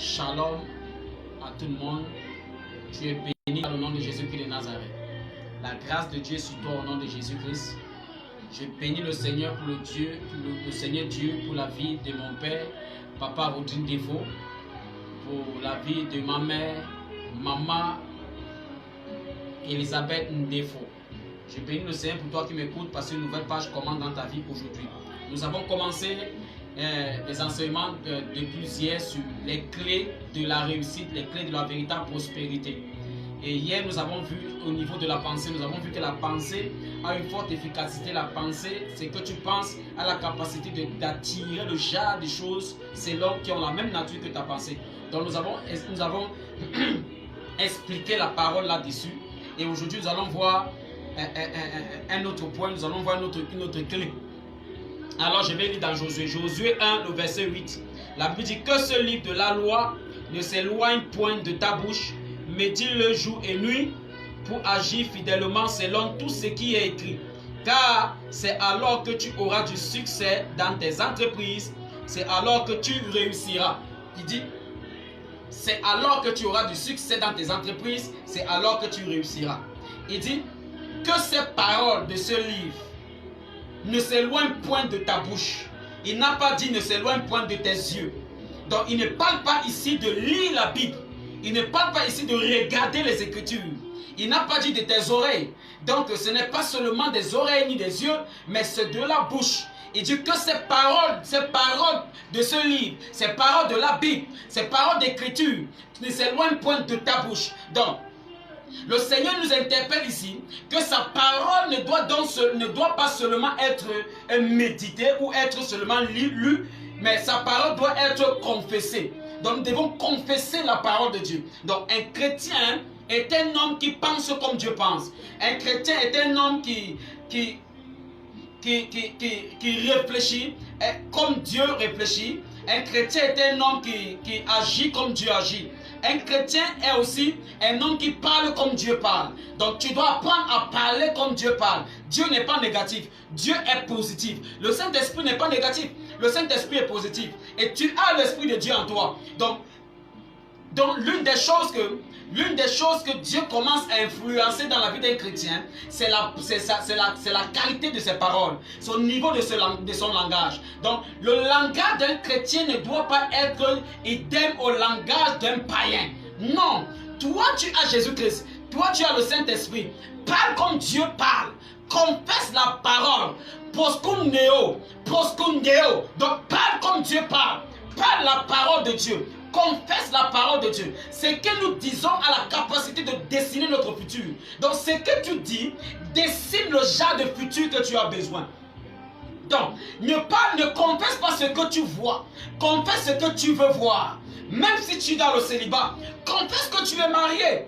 Shalom à tout le monde. Tu es béni dans le nom de Jésus-Christ de Nazareth. La grâce de Dieu sur toi au nom de Jésus-Christ. Je bénis le Seigneur pour le Seigneur Dieu pour la vie de mon père, Papa Rodrigue Défaut, pour la vie de ma mère, Maman Elisabeth Ndefo. Je bénis le Seigneur pour toi qui m'écoutes parce qu'une nouvelle page commence dans ta vie aujourd'hui. Nous avons commencé les enseignements depuis hier sur les clés de la réussite, les clés de la véritable prospérité. Et hier, nous avons vu au niveau de la pensée, nous avons vu que la pensée a une forte efficacité. La pensée, c'est que tu penses à la capacité d'attirer le genre de choses selon qui ont la même nature que ta pensée. Donc nous avons expliqué la parole là-dessus. Et aujourd'hui, nous allons voir un autre point, nous allons voir une autre clé. Alors je vais lire dans Josué. Josué 1, le verset 8. La Bible dit que ce livre de la loi ne s'éloigne point de ta bouche, médite-le jour et nuit pour agir fidèlement selon tout ce qui est écrit. Car c'est alors que tu auras du succès dans tes entreprises, c'est alors que tu réussiras. Il dit, c'est alors que tu auras du succès dans tes entreprises, c'est alors que tu réussiras. Il dit que ces paroles de ce livre ne s'éloigne point de ta bouche. Il n'a pas dit ne s'éloigne point de tes yeux. Donc il ne parle pas ici de lire la Bible. Il ne parle pas ici de regarder les Écritures. Il n'a pas dit de tes oreilles. Donc ce n'est pas seulement des oreilles ni des yeux, mais c'est de la bouche. Il dit que ces paroles de ce livre, ces paroles de la Bible, ces paroles d'Écriture ne s'éloignent point de ta bouche. Donc le Seigneur nous interpelle ici que sa parole ne doit pas seulement être méditée ou être seulement lue, mais sa parole doit être confessée. Donc nous devons confesser la parole de Dieu. Donc un chrétien est un homme qui pense comme Dieu pense. Un chrétien est un homme qui réfléchit comme Dieu réfléchit. Un chrétien est un homme qui agit comme Dieu agit. Un chrétien est aussi un homme qui parle comme Dieu parle. Donc tu dois apprendre à parler comme Dieu parle. Dieu n'est pas négatif, Dieu est positif. Le Saint-Esprit n'est pas négatif, le Saint-Esprit est positif. Et tu as l'Esprit de Dieu en toi. Donc l'une des choses que Dieu commence à influencer dans la vie d'un chrétien, c'est la qualité de ses paroles, son niveau de son langage. Donc le langage d'un chrétien ne doit pas être idem au langage d'un païen. Non, toi tu as Jésus-Christ, toi tu as le Saint-Esprit. Parle comme Dieu parle, confesse la parole, proskundeo. Donc parle comme Dieu parle, parle la parole de Dieu. Confesse la parole de Dieu. Ce que nous disons a la capacité de dessiner notre futur. Donc ce que tu dis dessine le genre de futur que tu as besoin. Donc ne confesse pas ce que tu vois. Confesse ce que tu veux voir. Même si tu es dans le célibat, confesse que tu es marié.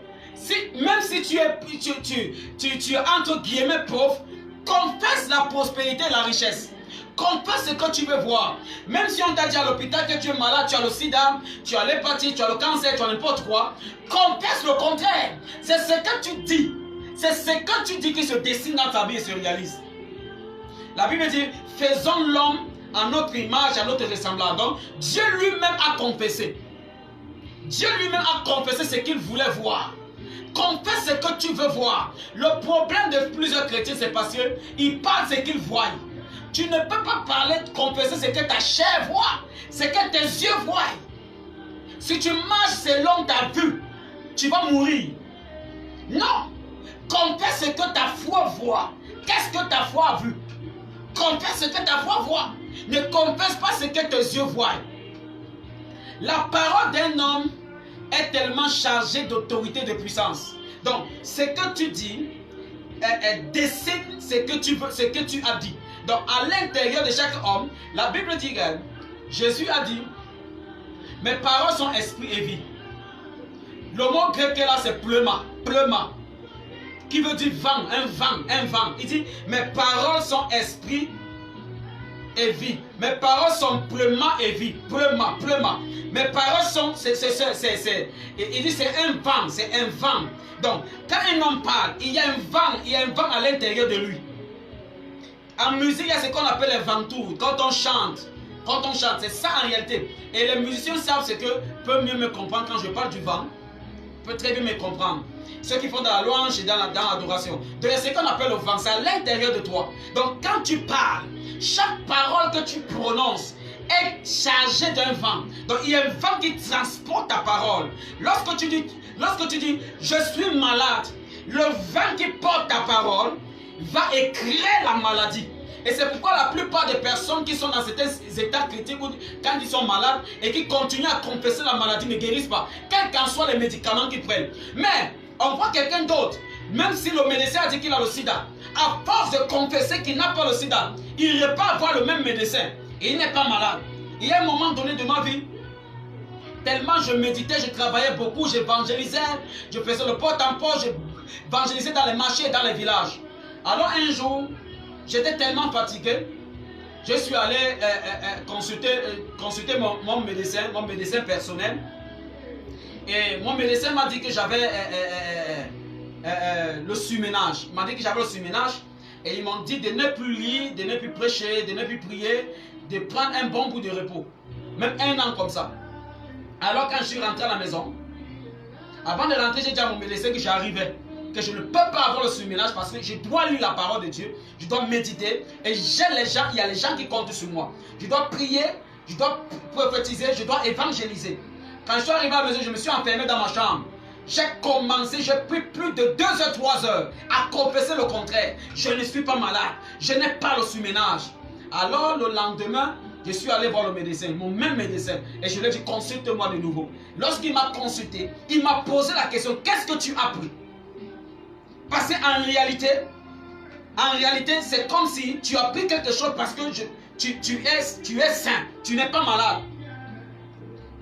Même si tu es entre guillemets pauvre, confesse la prospérité et la richesse. Confesse ce que tu veux voir. Même si on t'a dit à l'hôpital que tu es malade, tu as le sida, tu as l'hépatite, tu as le cancer, tu as n'importe quoi, confesse le contraire. C'est ce que tu dis. C'est ce que tu dis qui se dessine dans ta vie et se réalise. La Bible dit, faisons l'homme à notre image, à notre ressemblance. Donc, Dieu lui-même a confessé. Dieu lui-même a confessé ce qu'il voulait voir. Confesse ce que tu veux voir. Le problème de plusieurs chrétiens, c'est parce qu'ils parlent ce qu'ils voient. Tu ne peux pas parler, confesser ce que ta chair voit, ce que tes yeux voient. Si tu marches selon ta vue, tu vas mourir. Non. Confesse ce que ta foi voit. Qu'est-ce que ta foi a vu? Confesse ce que ta foi voit. Ne confesse pas ce que tes yeux voient. La parole d'un homme est tellement chargée d'autorité et de puissance. Donc, ce que tu dis dessine ce que tu veux, ce que tu as dit. Donc, à l'intérieur de chaque homme, la Bible dit que Jésus a dit, mes paroles sont esprit et vie. Le mot grec là, c'est pneuma, qui veut dire vent, un vent. Il dit, mes paroles sont esprit et vie. Mes paroles sont pneuma et vie. Pneuma. Mes paroles sont, il dit, c'est un vent. Donc, quand un homme parle, il y a un vent à l'intérieur de lui. En musique, il y a ce qu'on appelle les ventouses. Quand on chante, quand on chante. C'est ça en réalité. Et les musiciens savent ce que peuvent mieux me comprendre quand je parle du vent. Peut très bien me comprendre. Ceux qui font dans la louange et dans l'adoration. Donc c'est ce qu'on appelle le vent, c'est à l'intérieur de toi. Donc quand tu parles, chaque parole que tu prononces est chargée d'un vent. Donc il y a un vent qui transporte ta parole. Lorsque tu dis, je suis malade, le vent qui porte ta parole va écrire la maladie. Et c'est pourquoi la plupart des personnes qui sont dans certains états critiques ou quand ils sont malades et qui continuent à confesser la maladie ne guérissent pas, quels qu'en soient les médicaments qu'ils prennent. Mais on voit quelqu'un d'autre, même si le médecin a dit qu'il a le sida, à force de confesser qu'il n'a pas le sida, il ne pas voir le même médecin et il n'est pas malade. Il y a un moment donné de ma vie, tellement je méditais, je travaillais beaucoup, j'évangélisais, je faisais le porte-en-porte, j'évangélisais dans les marchés et dans les villages. Alors un jour, j'étais tellement fatigué, je suis allé consulter mon médecin personnel. Et mon médecin m'a dit que j'avais le surménage. Il m'a dit que j'avais le surménage. Et ils m'ont dit de ne plus lire, de ne plus prêcher, de ne plus prier, de prendre un bon bout de repos. Même 1 an comme ça. Alors quand je suis rentré à la maison, avant de rentrer, j'ai dit à mon médecin que j'arrivais, que je ne peux pas avoir le surménage parce que je dois lire la parole de Dieu, je dois méditer et j'ai les gens, il y a les gens qui comptent sur moi. Je dois prier, je dois prophétiser, je dois évangéliser. Quand je suis arrivé à la maison, je me suis enfermé dans ma chambre. J'ai commencé, j'ai pris plus de 2 heures, 3 heures à confesser le contraire. Je ne suis pas malade, je n'ai pas le surménage. Alors le lendemain, je suis allé voir le médecin, mon même médecin, et je lui ai dit consulte-moi de nouveau. Lorsqu'il m'a consulté, il m'a posé la question, qu'est-ce que tu as pris? Parce qu'en réalité, c'est comme si tu as pris quelque chose parce que tu es sain, tu n'es pas malade.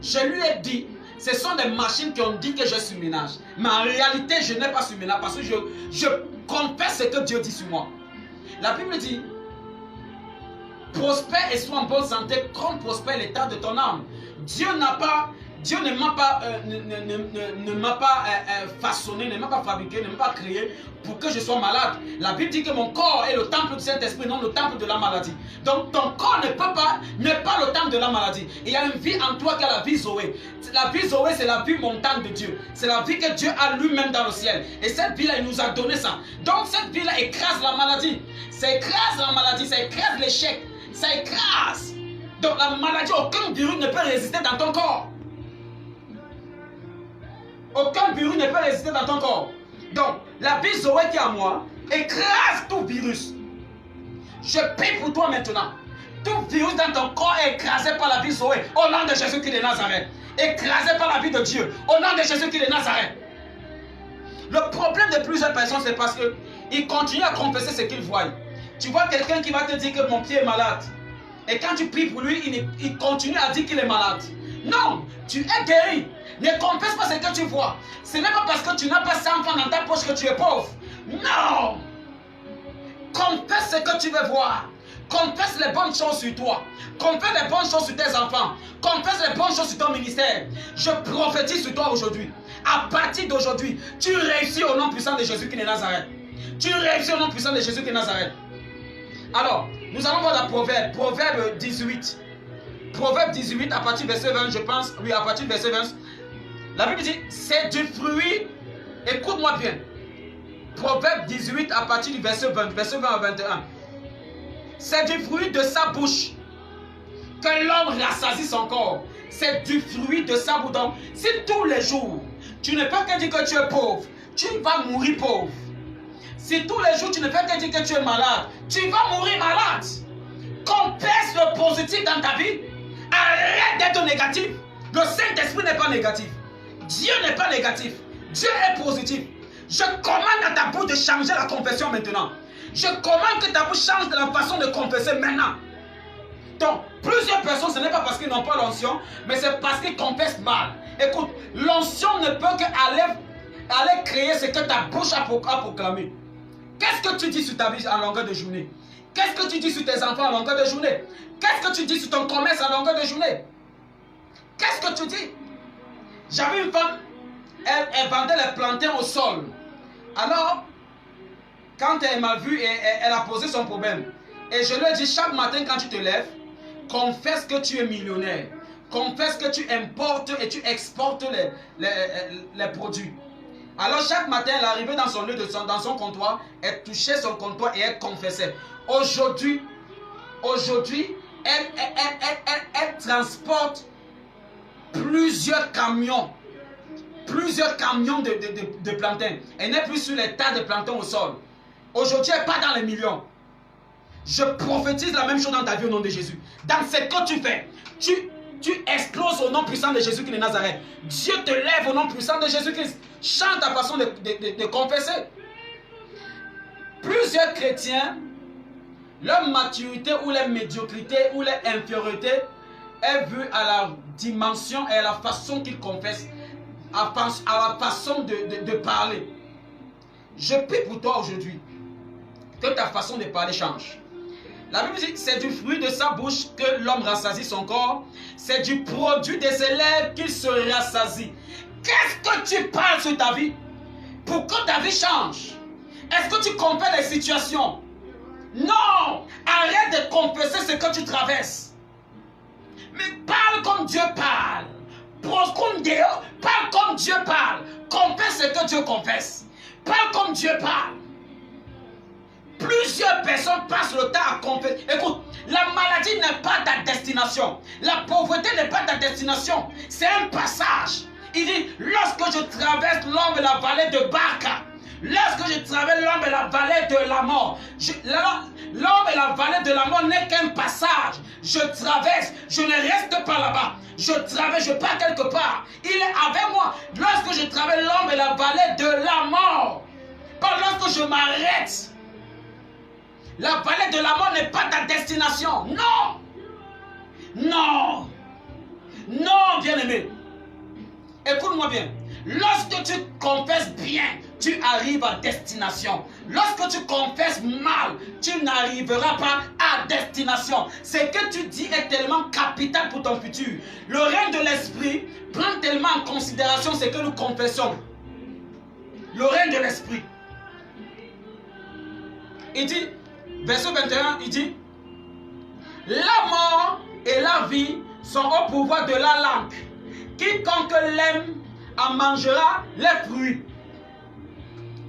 Je lui ai dit, ce sont des machines qui ont dit que je suis ménage. Mais en réalité, je n'ai pas surménage parce que je confesse ce que Dieu dit sur moi. La Bible dit, prospère et sois en bonne santé comme prospère l'état de ton âme. Dieu ne m'a pas façonné, ne m'a pas fabriqué, ne m'a pas créé pour que je sois malade. La Bible dit que mon corps est le temple du Saint-Esprit, non le temple de la maladie. Donc ton corps n'est pas le temple de la maladie. Il y a une vie en toi qui est la vie Zoé. La vie Zoé, c'est la vie montante de Dieu. C'est la vie que Dieu a lui-même dans le ciel. Et cette vie-là, il nous a donné ça. Donc cette vie-là écrase la maladie. Ça écrase la maladie, ça écrase l'échec. Ça écrase. Donc la maladie, aucun virus ne peut résister dans ton corps. Aucun virus ne peut résister dans ton corps. Donc, la vie Zoé qui est à moi écrase tout virus. Je prie pour toi maintenant. Tout virus dans ton corps est écrasé par la vie Zoé. Au nom de Jésus-Christ de Nazareth. Écrasé par la vie de Dieu. Au nom de Jésus-Christ de Nazareth. Le problème de plusieurs personnes, c'est parce qu'ils continuent à confesser ce qu'ils voient. Tu vois quelqu'un qui va te dire que mon pied est malade. Et quand tu pries pour lui, il continue à dire qu'il est malade. Non, tu es guéri. Ne confesse pas ce que tu vois. Ce n'est pas parce que tu n'as pas 100 francs dans ta poche que tu es pauvre. Non. Confesse ce que tu veux voir. Confesse les bonnes choses sur toi. Confesse les bonnes choses sur tes enfants. Confesse les bonnes choses sur ton ministère. Je prophétise sur toi aujourd'hui. À partir d'aujourd'hui, tu réussis au nom puissant de Jésus qui est de Nazareth. Tu réussis au nom puissant de Jésus qui est de Nazareth. Alors, nous allons voir la Proverbe. Proverbe 18. Proverbe 18 à partir du verset 20, je pense. Oui, à partir du verset 20. La Bible dit, c'est du fruit. Écoute-moi bien. Proverbe 18 à partir du verset 20 à 21. C'est du fruit de sa bouche que l'homme rassasie son corps. C'est du fruit de sa bouche. Donc, si tous les jours, tu ne peux que dire que tu es pauvre, tu vas mourir pauvre. Si tous les jours, tu ne peux que dire que tu es malade, tu vas mourir malade. Confesse le positif dans ta vie. Arrête d'être négatif. Le Saint-Esprit n'est pas négatif. Dieu n'est pas négatif. Dieu est positif. Je commande à ta bouche de changer la confession maintenant. Je commande que ta bouche change de la façon de confesser maintenant. Donc, plusieurs personnes, ce n'est pas parce qu'ils n'ont pas l'onction, mais c'est parce qu'ils confessent mal. Écoute, l'onction ne peut qu'aller créer ce que ta bouche a proclamé. Qu'est-ce que tu dis sur ta vie à longueur de journée? Qu'est-ce que tu dis sur tes enfants à longueur de journée? Qu'est-ce que tu dis sur ton commerce à longueur de journée? Qu'est-ce que tu dis? J'avais une femme, elle vendait les plantains au sol. Alors, quand elle m'a vu, elle a posé son problème. Et je lui ai dit, chaque matin quand tu te lèves, Confesse que tu es millionnaire. Confesse que tu importes et tu exportes les produits. Alors chaque matin, elle arrivait dans son lieu, dans son comptoir, elle touchait son comptoir et elle confessait. Aujourd'hui, elle transporte plusieurs camions de plantains. Elle n'est plus sur les tas de plantains au sol. Aujourd'hui, elle part dans les millions. Je prophétise la même chose dans ta vie au nom de Jésus. Dans ce que tu fais, tu exploses au nom puissant de Jésus-Christ de Nazareth. Dieu te lève au nom puissant de Jésus-Christ. Chante ta façon de confesser. Plusieurs chrétiens, leur maturité ou leur médiocrité ou leur infériorité est vue à la dimension et à la façon qu'ils confessent, à la façon de parler. Je prie pour toi aujourd'hui que ta façon de parler change. La Bible dit que c'est du fruit de sa bouche que l'homme rassasie son corps. C'est du produit de ses lèvres qu'il se rassasie. Qu'est-ce que tu parles sur ta vie pour que ta vie change? Est-ce que tu confesses les situations? Non! Arrête de confesser ce que tu traverses. Mais parle comme Dieu parle. Parle comme Dieu parle. Confesse ce que Dieu confesse. Parle comme Dieu parle. Plusieurs personnes passent le temps à confesser. Écoute, la maladie n'est pas ta destination. La pauvreté n'est pas ta destination. C'est un passage. Il dit, lorsque je traverse l'ombre et la vallée de Barca, lorsque je traverse l'ombre et la vallée de la mort, l'ombre et la vallée de la mort n'est qu'un passage. Je traverse, je ne reste pas là-bas. Je traverse, je pars quelque part. Il est avec moi. Lorsque je traverse l'ombre et la vallée de la mort, pas lorsque je m'arrête. La vallée de la mort n'est pas ta destination. Non. Non. Non, bien-aimé. Écoute-moi bien. Lorsque tu confesses bien, tu arrives à destination. Lorsque tu confesses mal, tu n'arriveras pas à destination. Ce que tu dis est tellement capital pour ton futur. Le règne de l'esprit prend tellement en considération ce que nous confessons. Le règne de l'esprit. Il dit, verset 21, il dit, la mort et la vie sont au pouvoir de la langue. Quiconque l'aime en mangera les fruits.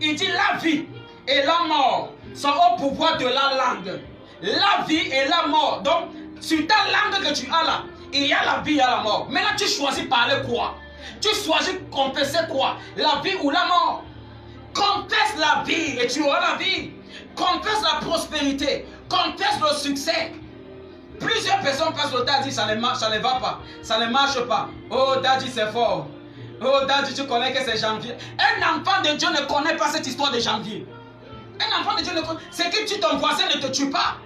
Il dit la vie et la mort sont au pouvoir de la langue. La vie et la mort. Donc, sur ta langue que tu as là, il y a la vie et la mort. Maintenant, tu choisis parler quoi? Tu choisis confesser quoi? La vie ou la mort? Confesse la vie et tu auras la vie. Confesse la prospérité. Confesse le succès. Plusieurs personnes passent le temps à dire ça ne va pas. Ça ne marche pas. Oh, Daddy, c'est fort. Oh, Daddy, tu connais que c'est janvier. Un enfant de Dieu ne connaît pas cette histoire de janvier. Un enfant de Dieu ne connaît pas. C'est que ton voisin ne te tue pas.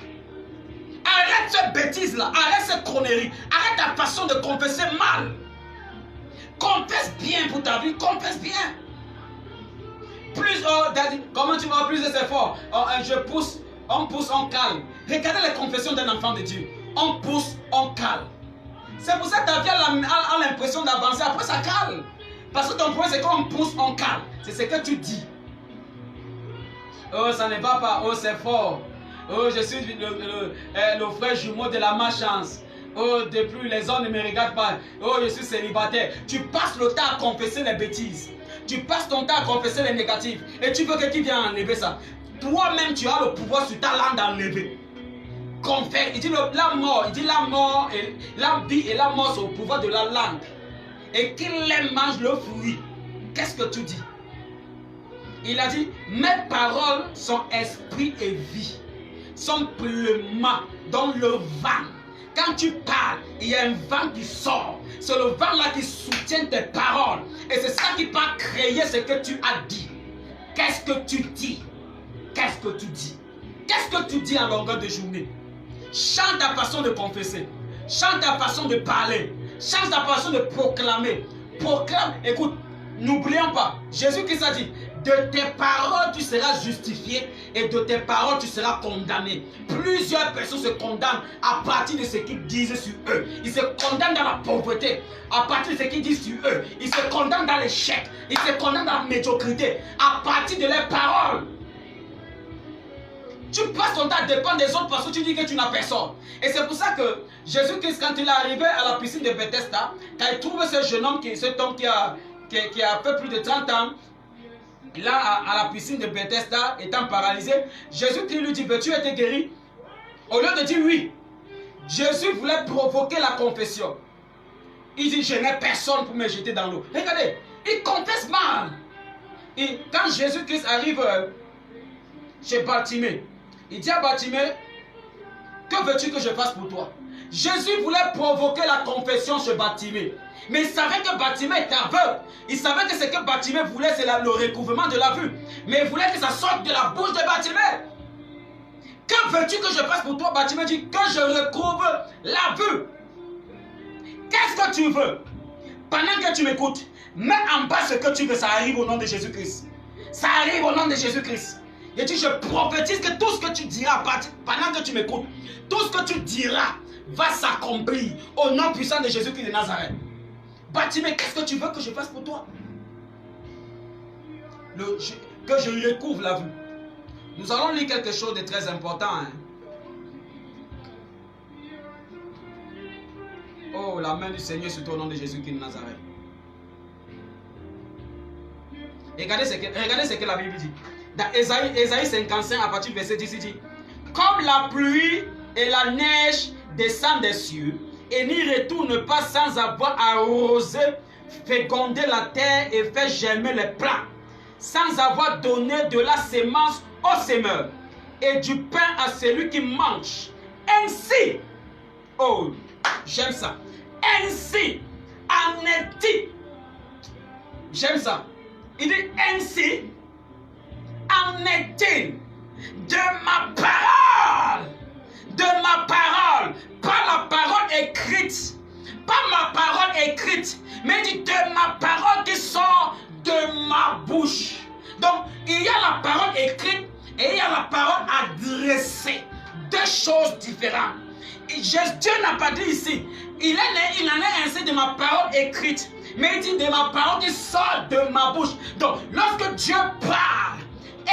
Arrête cette bêtise-là. Arrête cette connerie. Arrête ta façon de confesser mal. Confesse bien pour ta vie. Confesse bien. Plus, oh, Daddy, comment tu vas plus de fort? Oh, je pousse, on pousse, on calme. Regardez les confessions d'un enfant de Dieu. On pousse, on calme. C'est pour ça que ta vie a l'impression d'avancer. Après, ça calme. Parce que ton problème, c'est qu'on pousse, on calme. C'est ce que tu dis. Oh, ça ne va pas. Oh, c'est fort. Oh, je suis le frère jumeau de la malchance. Oh, depuis les hommes ne me regardent pas. Oh, je suis célibataire. Tu passes le temps à confesser les bêtises. Tu passes ton temps à confesser les négatifs. Et tu veux que qui vienne enlever ça. Toi-même, tu as le pouvoir sur ta langue d'enlever. Confesse. Il dit la mort. Il dit la mort et la vie et la mort sont au pouvoir de la langue. Et qu'il les mange le fruit. Qu'est-ce que tu dis? Il a dit, mes paroles sont esprit et vie. Sont pleinement dans le vent. Quand tu parles, il y a un vent qui sort. C'est le vent là qui soutient tes paroles. Et c'est ça qui va créer ce que tu as dit. Qu'est-ce que tu dis? Qu'est-ce que tu dis? Qu'est-ce que tu dis en longueur de journée? Chante ta façon de confesser. Chante ta façon de parler. Chante ta façon de proclamer. Proclame. Écoute, n'oublions pas, Jésus-Christ a dit, de tes paroles tu seras justifié et de tes paroles tu seras condamné. Plusieurs personnes se condamnent à partir de ce qu'ils disent sur eux. Ils se condamnent dans la pauvreté à partir de ce qu'ils disent sur eux. Ils se condamnent dans l'échec. Ils se condamnent dans la médiocrité à partir de leurs paroles. Tu passes ton temps à dépendre des autres parce que tu dis que tu n'as personne. Et c'est pour ça que Jésus-Christ, quand il est arrivé à la piscine de Bethesda, quand il trouve ce jeune homme, cet homme qui a fait plus de 30 ans, là à la piscine de Bethesda, étant paralysé, Jésus-Christ lui dit, veux-tu être guéri? Au lieu de dire oui, Jésus voulait provoquer la confession. Il dit, je n'ai personne pour me jeter dans l'eau. Regardez, il confesse mal. Et quand Jésus-Christ arrive chez Bartimée, il dit à Bartimée, que veux-tu que je fasse pour toi? Jésus voulait provoquer la confession chez Bartimée. Mais il savait que Bartimée était aveugle. Il savait que ce que Bartimée voulait, c'est le recouvrement de la vue. Mais il voulait que ça sorte de la bouche de Bartimée. Que veux-tu que je fasse pour toi? Bartimée dit que je recouvre la vue. Qu'est-ce que tu veux? Pendant que tu m'écoutes, mets en bas ce que tu veux, ça arrive au nom de Jésus-Christ. Ça arrive au nom de Jésus-Christ. Et dit, je prophétise que tout ce que tu diras pendant que tu m'écoutes, tout ce que tu diras va s'accomplir au nom puissant de Jésus-Christ de Nazareth. Bartimée, qu'est-ce que tu veux que je fasse pour toi? Que je recouvre la vue. Nous allons lire quelque chose de très important. Hein. Oh, la main du Seigneur sur au nom de Jésus-Christ de Nazareth. Regardez ce que la Bible dit. Dans Ésaïe 55, à partir du verset 10, il dit, comme la pluie et la neige descendent des cieux et n'y retournent pas sans avoir arrosé, fécondé la terre et fait germer les plants, sans avoir donné de la sémence au semeur et du pain à celui qui mange. Ainsi, oh, j'aime ça. Ainsi, en est-il. J'aime ça. Il dit ainsi, en est-il de ma parole, pas la parole écrite, pas ma parole écrite, mais il dit de ma parole qui sort de ma bouche. Donc, il y a la parole écrite et il y a la parole adressée. Deux choses différentes. Dieu n'a pas dit ici, il en est ainsi de ma parole écrite, mais il dit de ma parole qui sort de ma bouche. Donc, lorsque Dieu parle,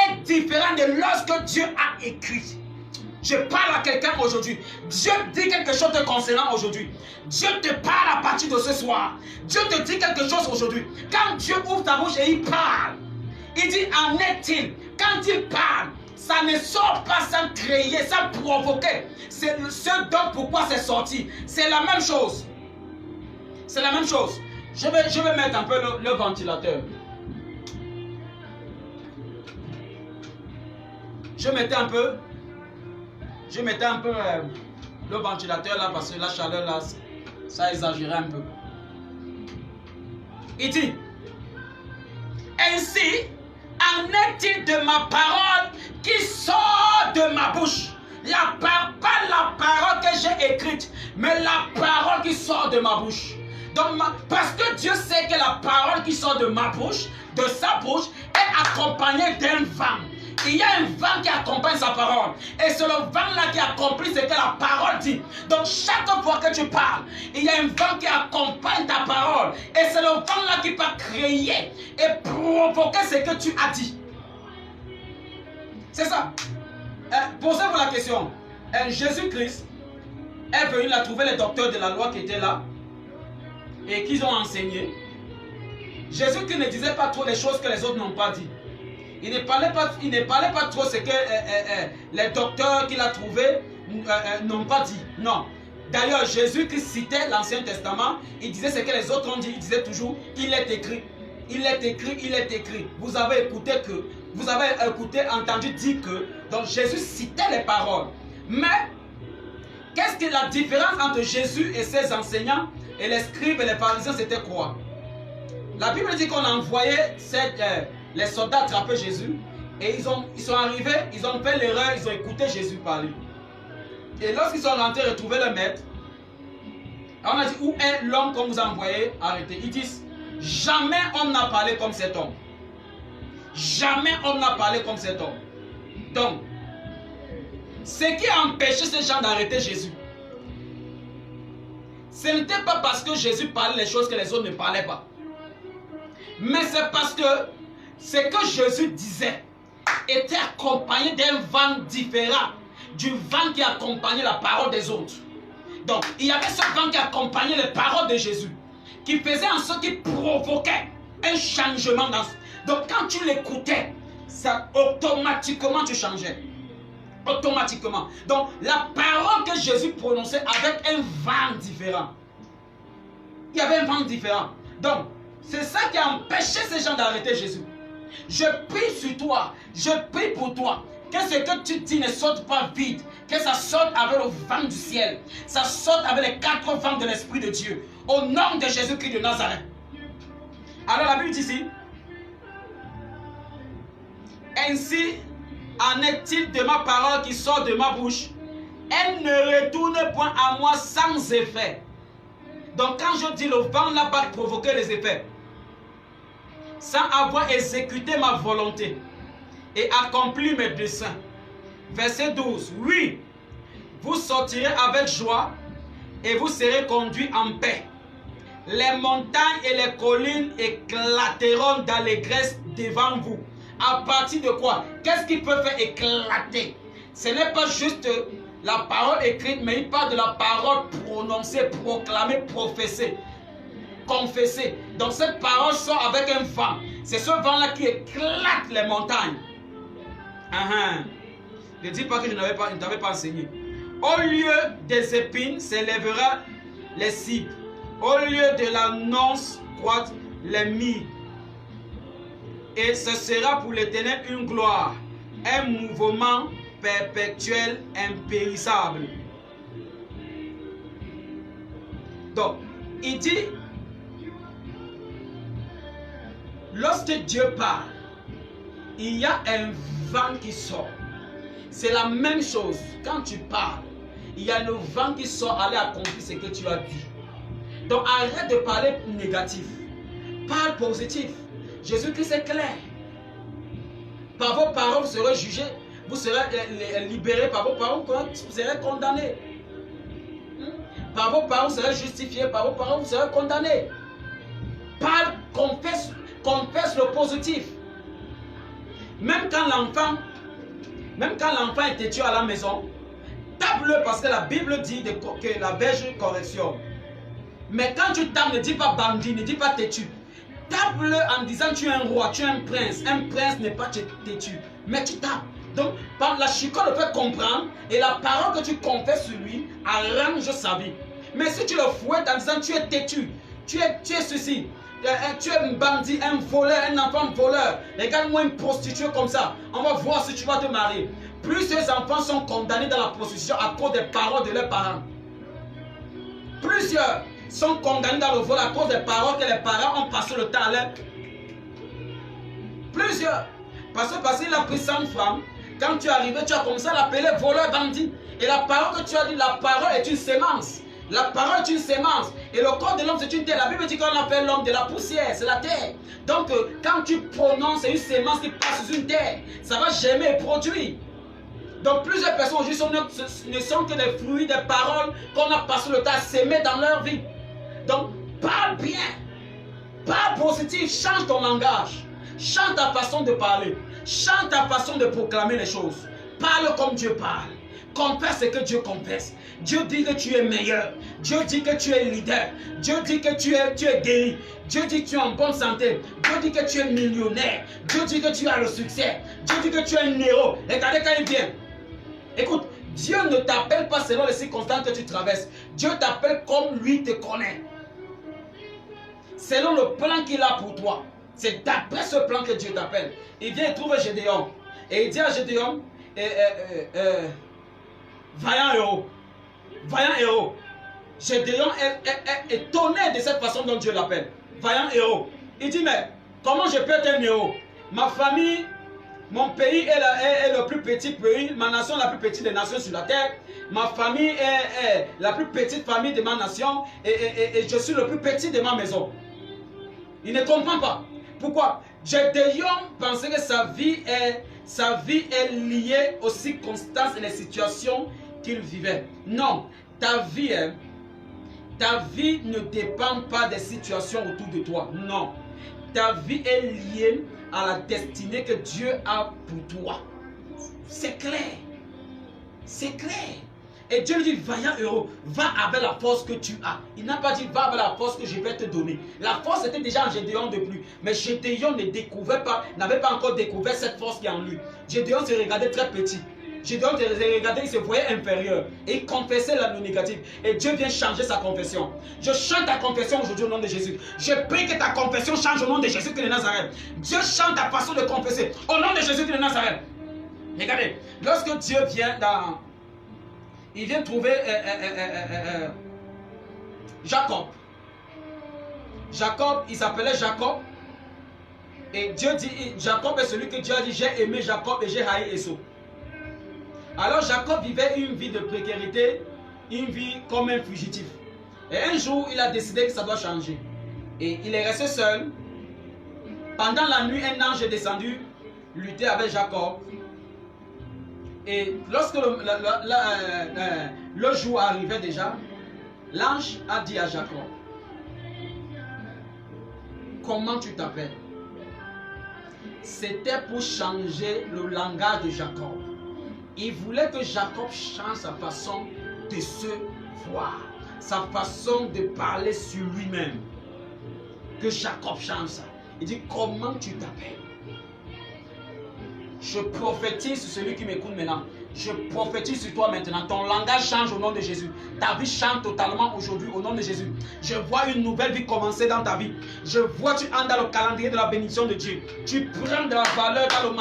est différent de lorsque Dieu a écrit. Je parle à quelqu'un aujourd'hui. Dieu dit quelque chose te concernant aujourd'hui. Dieu te parle à partir de ce soir. Dieu te dit quelque chose aujourd'hui. Quand Dieu ouvre ta bouche et il parle, il dit en est-il. Quand il parle, ça ne sort pas sans créer, sans provoquer. C'est ce dont pourquoi c'est sorti. C'est la même chose. C'est la même chose. Je vais mettre un peu le ventilateur. Je mettais un peu le ventilateur là parce que la chaleur là, ça exagérait un peu. Il dit, ainsi en est-il de ma parole qui sort de ma bouche. Pas la parole que j'ai écrite, mais la parole qui sort de ma bouche. Donc, parce que Dieu sait que la parole qui sort de ma bouche, de sa bouche, est accompagnée d'un vent. Il y a un vent qui accompagne sa parole. Et c'est le vent-là qui accomplit ce que la parole dit. Donc chaque fois que tu parles, il y a un vent qui accompagne ta parole. Et c'est le vent-là qui va créer et provoquer ce que tu as dit. C'est ça. Posez-vous la question. Jésus-Christ est venu là trouver les docteurs de la loi qui étaient là et qu'ils ont enseigné. Jésus-Christ ne disait pas trop les choses que les autres n'ont pas dit. Il ne parlait pas trop ce que les docteurs qu'il a trouvés n'ont pas dit. Non. D'ailleurs, Jésus-Christ citait l'Ancien Testament. Il disait ce que les autres ont dit. Il disait toujours, il est écrit. Il est écrit, il est écrit. Vous avez entendu dire que. Donc Jésus citait les paroles. Mais, qu'est-ce que la différence entre Jésus et ses enseignants et les scribes et les pharisiens, c'était quoi? La Bible dit qu'on a envoyé les soldats attraper Jésus et ils sont arrivés, ils ont fait l'erreur, ils ont écouté Jésus parler. Et lorsqu'ils sont rentrés retrouver le maître, on a dit, où est l'homme qu'on vous a envoyé arrêter? Ils disent, jamais on n'a parlé comme cet homme. Jamais on n'a parlé comme cet homme. Donc, ce qui a empêché ces gens d'arrêter Jésus, ce n'était pas parce que Jésus parlait les choses que les autres ne parlaient pas. Mais c'est parce que ce que Jésus disait était accompagné d'un vent différent du vent qui accompagnait la parole des autres. Donc, il y avait ce vent qui accompagnait les paroles de Jésus, qui faisait en sorte qu'il provoquait un changement. Donc, quand tu l'écoutais, ça automatiquement tu changeais. Automatiquement. Donc, la parole que Jésus prononçait avec un vent différent. Il y avait un vent différent. Donc, c'est ça qui a empêché ces gens d'arrêter Jésus. Je prie sur toi, je prie pour toi, que ce que tu dis ne sorte pas vide, que ça sorte avec le vent du ciel, ça sorte avec les 4 vents de l'Esprit de Dieu, au nom de Jésus-Christ de Nazareth. Alors la Bible dit ici, ainsi en est-il de ma parole qui sort de ma bouche, elle ne retourne point à moi sans effet. Donc quand je dis le vent n'a pas provoqué les effets, sans avoir exécuté ma volonté et accompli mes desseins. Verset 12. Oui, vous sortirez avec joie et vous serez conduits en paix. Les montagnes et les collines éclateront d'allégresse devant vous. À partir de quoi? Qu'est-ce qui peut faire éclater? Ce n'est pas juste la parole écrite, mais il parle de la parole prononcée, proclamée, prophétée, confessée. Donc cette parole sort avec un vent. C'est ce vent-là qui éclate les montagnes. Ne dis pas que je ne t'avais pas enseigné. Au lieu des épines s'élèvera les cipres. Au lieu de la nonce croître les myrrhes. Et ce sera pour l'Éternel une gloire, un mouvement perpétuel, impérissable. Donc, il dit, lorsque Dieu parle, il y a un vent qui sort. C'est la même chose. Quand tu parles, il y a le vent qui sort, aller accomplir ce que tu as dit. Donc arrête de parler négatif. Parle positif. Jésus-Christ est clair. Par vos paroles, vous serez jugés. Vous serez libérés. Par vos paroles, vous serez condamnés. Par vos paroles, vous serez justifiés. Par vos paroles, vous serez condamnés. Parle, confesse le positif. Même quand l'enfant est têtu à la maison, tape-le parce que la Bible dit que la berge correction. Mais quand tu tapes, ne dis pas bandit, ne dis pas têtu. Tape-le en disant tu es un roi, tu es un prince. Un prince n'est pas têtu, mais tu tapes. Donc, par la chicole le fait comprendre et la parole que tu confesses sur lui arrange sa vie. Mais si tu le fouettes en disant tu es têtu, tu es ceci, tu es un bandit, un voleur, un enfant voleur, regarde-moi une prostituée comme ça, on va voir si tu vas te marier. Plusieurs enfants sont condamnés dans la prostitution à cause des paroles de leurs parents. Plusieurs sont condamnés dans le vol à cause des paroles que les parents ont passé le temps à leur. Plusieurs. Parce qu'il a pris 100 femmes. Quand tu es arrivé, tu as commencé à l'appeler voleur, bandit. Et la parole que tu as dit, la parole est une sémence. La parole est une sémence. Et le corps de l'homme, c'est une terre. La Bible dit qu'on a fait l'homme de la poussière. C'est la terre. Donc, quand tu prononces, c'est une sémence qui passe sur une terre. Ça va germer et produire. Donc, plusieurs personnes aujourd'hui ne sont que des fruits des paroles qu'on a passé le temps à s'aimer dans leur vie. Donc, parle bien. Parle positif. Change ton langage. Change ta façon de parler. Change ta façon de proclamer les choses. Parle comme Dieu parle. Confesse ce que Dieu confesse. Dieu dit que tu es meilleur. Dieu dit que tu es leader. Dieu dit que tu es guéri. Dieu dit que tu es en bonne santé. Dieu dit que tu es millionnaire. Dieu dit que tu as le succès. Dieu dit que tu es un héros. Regardez quand il vient. Écoute, Dieu ne t'appelle pas selon les circonstances que tu traverses. Dieu t'appelle comme lui te connaît. Selon le plan qu'il a pour toi. C'est d'après ce plan que Dieu t'appelle. Il vient trouver Gédéon. Et il dit à Gédéon, vaillant héros. Vaillant héros. Gédéon est étonné de cette façon dont Dieu l'appelle. Vaillant héros. Il dit, mais comment je peux être un héros? Ma famille, mon pays est le plus petit pays. Ma nation est la plus petite des nations sur la terre. Ma famille est la plus petite famille de ma nation. Et je suis le plus petit de ma maison. Il ne comprend pas. Pourquoi? Gédéon pensait que sa vie est liée aux circonstances et les situations qu'il vivait. Non, ta vie ne dépend pas des situations autour de toi. Non. Ta vie est liée à la destinée que Dieu a pour toi. C'est clair. C'est clair. Et Dieu lui dit, vaillant héros, va avec la force que tu as. Il n'a pas dit, va avec la force que je vais te donner. La force était déjà en Gédéon de plus. Mais Gédéon n'avait pas encore découvert cette force qui est en lui. Gédéon se regardait très petit. Gédéon se regardait, il se voyait inférieur. Et il confessait le négatif. Et Dieu vient changer sa confession. Je chante ta confession aujourd'hui au nom de Jésus. Je prie que ta confession change au nom de Jésus de Nazareth. Dieu chante ta façon de confesser au nom de Jésus de Nazareth. Regardez, lorsque Dieu vient dans... Il vient trouver Jacob. Jacob, il s'appelait Jacob. Et Dieu dit, Jacob est celui que Dieu a dit, j'ai aimé Jacob et j'ai haï Esau. Alors Jacob vivait une vie de précarité, une vie comme un fugitif. Et un jour, il a décidé que ça doit changer. Et il est resté seul. Pendant la nuit, un ange est descendu lutter avec Jacob. Et lorsque le jour arrivait déjà, l'ange a dit à Jacob, comment tu t'appelles? C'était pour changer le langage de Jacob. Il voulait que Jacob change sa façon de se voir, sa façon de parler sur lui-même. Que Jacob change ça. Il dit, comment tu t'appelles? Je prophétise sur celui qui m'écoute maintenant. Je prophétise sur toi maintenant. Ton langage change au nom de Jésus. Ta vie change totalement aujourd'hui au nom de Jésus. Je vois une nouvelle vie commencer dans ta vie. Je vois tu entres dans le calendrier de la bénédiction de Dieu. Tu prends de la valeur dans le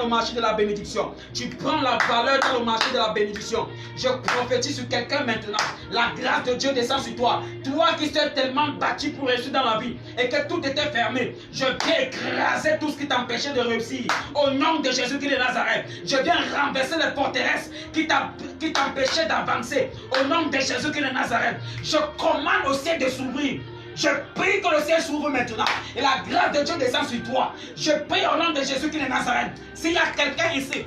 marché de la bénédiction. Tu prends la valeur dans le marché de la bénédiction. Je prophétise sur quelqu'un maintenant. La grâce de Dieu descend sur toi. Toi qui t'es tellement battu pour réussir dans la vie et que tout était fermé. Je viens écraser tout ce qui t'empêchait de réussir. Au nom de Jésus-Christ de Nazareth. Je viens renverser les forteresses qui t'empêchaient d'avancer. Au nom de Jésus-Christ de Nazareth. Je commande au ciel de s'ouvrir. Je prie que le ciel s'ouvre maintenant. Et la grâce de Dieu descend sur toi. Je prie au nom de Jésus-Christ de Nazareth. S'il y a quelqu'un ici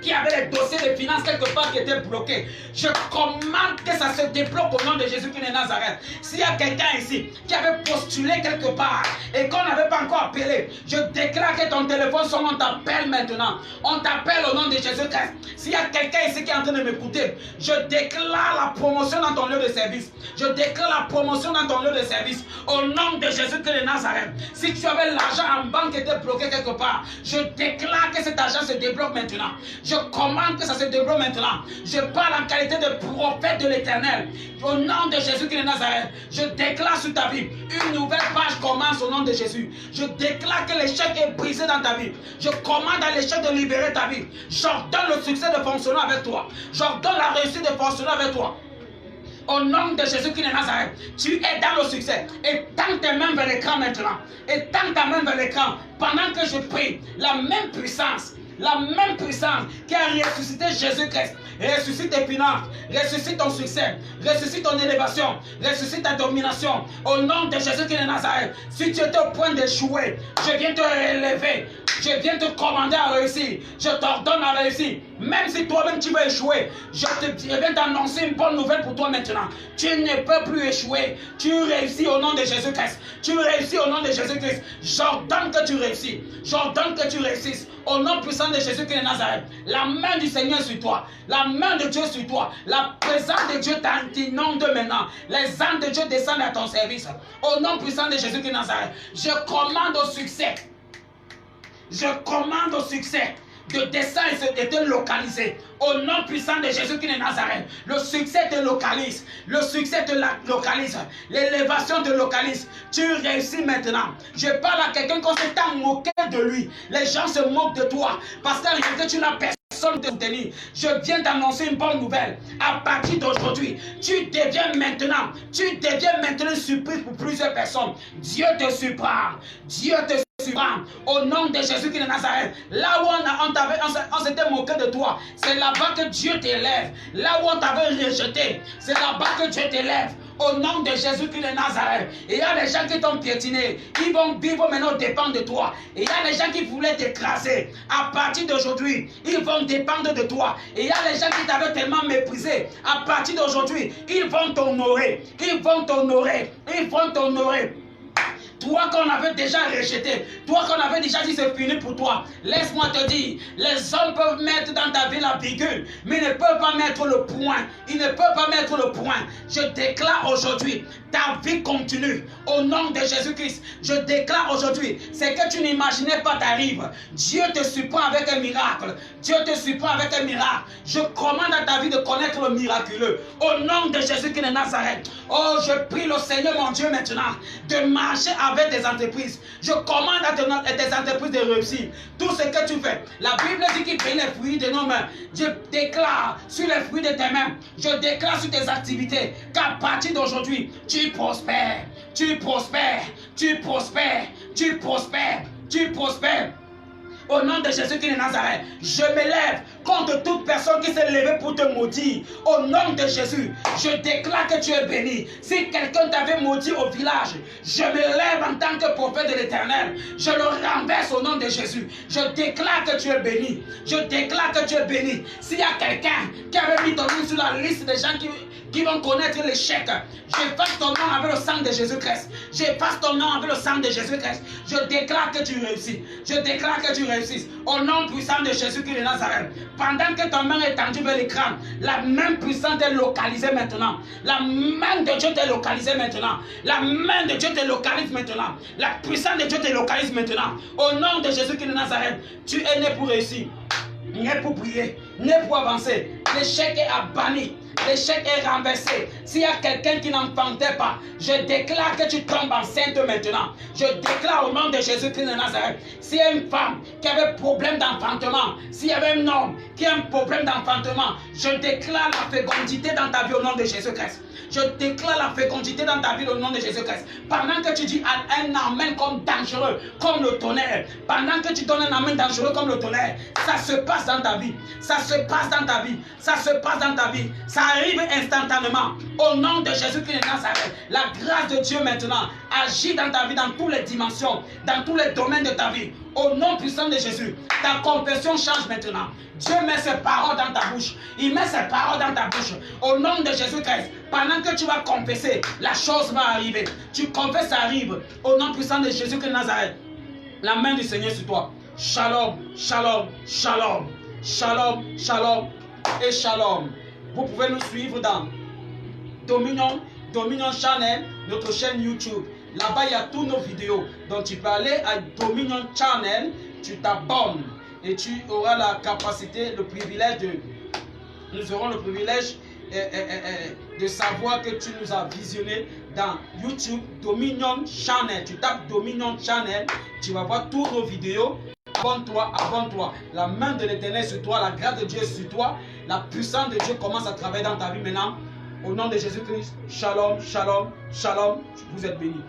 qui avait les dossiers de finances quelque part qui étaient bloqués, je commande que ça se débloque au nom de Jésus-Christ de Nazareth. S'il y a quelqu'un ici qui avait postulé quelque part et qu'on n'avait pas encore appelé, je déclare que ton téléphone sonne, on t'appelle maintenant. On t'appelle au nom de Jésus-Christ. S'il y a quelqu'un ici qui est en train de m'écouter, je déclare la promotion dans ton lieu de service. Je déclare la promotion dans ton lieu de service au nom de Jésus-Christ de Nazareth. Si tu avais l'argent en banque qui était bloqué quelque part, je déclare que cet argent se débloque maintenant. Je commande que ça se débloque maintenant. Je parle en qualité de prophète de l'Éternel. Au nom de Jésus-Christ de Nazareth, je déclare sur ta vie, une nouvelle page commence au nom de Jésus. Je déclare que l'échec est brisé dans ta vie. Je commande à l'échec de libérer ta vie. J'ordonne le succès de fonctionner avec toi. J'ordonne la réussite de fonctionner avec toi. Au nom de Jésus-Christ de Nazareth, tu es dans le succès. Et tends tes mains vers l'écran maintenant. Et tends ta main vers l'écran. Pendant que je prie, la même puissance qui a ressuscité Jésus-Christ, ressuscite tes finances, ressuscite ton succès, ressuscite ton élévation, ressuscite ta domination. Au nom de Jésus-Christ de Nazareth, si tu étais au point d'échouer, je viens te relever. Je viens te commander à réussir. Je t'ordonne à réussir. Même si toi-même tu vas échouer, je viens t'annoncer une bonne nouvelle pour toi maintenant. Tu ne peux plus échouer. Tu réussis au nom de Jésus-Christ. Tu réussis au nom de Jésus-Christ. J'ordonne que tu réussis. J'ordonne que tu réussisses. Au nom puissant de Jésus-Christ de Nazareth. La main du Seigneur sur toi. La main de Dieu sur toi. La présence de Dieu t'inonde maintenant. Les âmes de Dieu descendent à ton service. Au nom puissant de Jésus-Christ de Nazareth. Je commande au succès. Je commande au succès de descendre et de te localiser. Au nom puissant de Jésus-Christ de Nazareth. Le succès te localise. Le succès te localise. L'élévation te localise. Tu réussis maintenant. Je parle à quelqu'un qu'on s'est moqué de lui. Les gens se moquent de toi. Parce qu'en réalité, tu n'as personne de soutenir. Je viens d'annoncer une bonne nouvelle. À partir d'aujourd'hui, tu deviens maintenant une surprise pour plusieurs personnes. Dieu te surprend. Dieu te surprend. Au nom de Jésus-Christ de Nazareth. Là où on s'était moqué de toi, c'est là-bas que Dieu t'élève. Là où on t'avait rejeté, c'est là-bas que Dieu t'élève. Au nom de Jésus-Christ de Nazareth. Et il y a des gens qui t'ont piétiné. Ils vont vivre maintenant aux dépens de toi. Et il y a des gens qui voulaient t'écraser. À partir d'aujourd'hui, ils vont dépendre de toi. Et il y a des gens qui t'avaient tellement méprisé. À partir d'aujourd'hui, ils vont t'honorer. Ils vont t'honorer. Ils vont t'honorer. Toi qu'on avait déjà rejeté, toi qu'on avait déjà dit c'est fini pour toi, laisse-moi te dire, les hommes peuvent mettre dans ta vie la virgule, mais ils ne peuvent pas mettre le point. Ils ne peuvent pas mettre le point. Je déclare aujourd'hui, ta vie continue. Au nom de Jésus-Christ, je déclare aujourd'hui, ce que tu n'imaginais pas t'arrive. Dieu te surprend avec un miracle. Dieu te surprend avec un miracle. Je commande à ta vie de connaître le miraculeux. Au nom de Jésus-Christ de Nazareth. Oh, je prie le Seigneur mon Dieu maintenant de marcher avec tes entreprises. Je commande à tes entreprises de réussir. Tout ce que tu fais. La Bible dit qu'il paye les fruits de nos mains. Je déclare sur les fruits de tes mains. Je déclare sur tes activités qu'à partir d'aujourd'hui, tu prospères. Tu prospères. Tu prospères. Tu prospères. Tu prospères. Au nom de Jésus-Christ de Nazareth, je m'élève contre toute personne qui s'est levée pour te maudire. Au nom de Jésus, je déclare que tu es béni. Si quelqu'un t'avait maudit au village, je me lève en tant que prophète de l'Éternel. Je le renverse au nom de Jésus. Je déclare que tu es béni. Je déclare que tu es béni. S'il y a quelqu'un qui avait mis ton nom sur la liste des gens qui vont connaître l'échec, j'efface ton nom avec le sang de Jésus-Christ. J'efface ton nom avec le sang de Jésus-Christ. Je déclare que tu réussis. Je déclare que tu réussis. Au nom puissant de Jésus-Christ de Nazareth. Pendant que ton main est tendue vers l'écran, la main puissante est localisée maintenant. La main de Dieu t'est localisée maintenant. La main de Dieu te localise maintenant. La puissance de Dieu te localise maintenant. Au nom de Jésus-Christ de Nazareth, tu es né pour réussir. Né pour prier. Né pour avancer. L'échec est banni. L'échec est renversé. S'il y a quelqu'un qui n'enfantait pas, je déclare que tu tombes enceinte maintenant. Je déclare au nom de Jésus-Christ de Nazareth. S'il y a une femme qui avait problème d'enfantement, s'il y avait un homme qui a un problème d'enfantement, je déclare la fécondité dans ta vie au nom de Jésus-Christ. Je déclare la fécondité dans ta vie au nom de Jésus-Christ. Pendant que tu dis un amen comme dangereux, comme le tonnerre, pendant que tu donnes un amen dangereux comme le tonnerre, ça se passe dans ta vie. Ça se passe dans ta vie. Ça se passe dans ta vie. Ça arrive instantanément. Au nom de Jésus-Christ de Nazareth, la grâce de Dieu maintenant agit dans ta vie, dans toutes les dimensions, dans tous les domaines de ta vie. Au nom puissant de Jésus, ta confession change maintenant. Dieu met ses paroles dans ta bouche. Il met ses paroles dans ta bouche. Au nom de Jésus-Christ, pendant que tu vas confesser, la chose va arriver. Tu confesses, ça arrive. Au nom puissant de Jésus-Christ de Nazareth, la main du Seigneur sur toi. Shalom, shalom, shalom. Shalom, shalom et shalom. Vous pouvez nous suivre dans Dominion Channel, notre chaîne YouTube. Là-bas, il y a toutes nos vidéos. Donc, tu peux aller à Dominion Channel, tu t'abonnes et tu auras la capacité, le privilège de... Nous aurons le privilège de savoir que tu nous as visionné dans YouTube Dominion Channel. Tu tapes Dominion Channel, tu vas voir toutes nos vidéos. Abonne-toi, abonne-toi. La main de l'Éternel sur toi, la grâce de Dieu sur toi. La puissance de Dieu commence à travailler dans ta vie maintenant. Au nom de Jésus-Christ, shalom, shalom, shalom. Vous êtes bénis.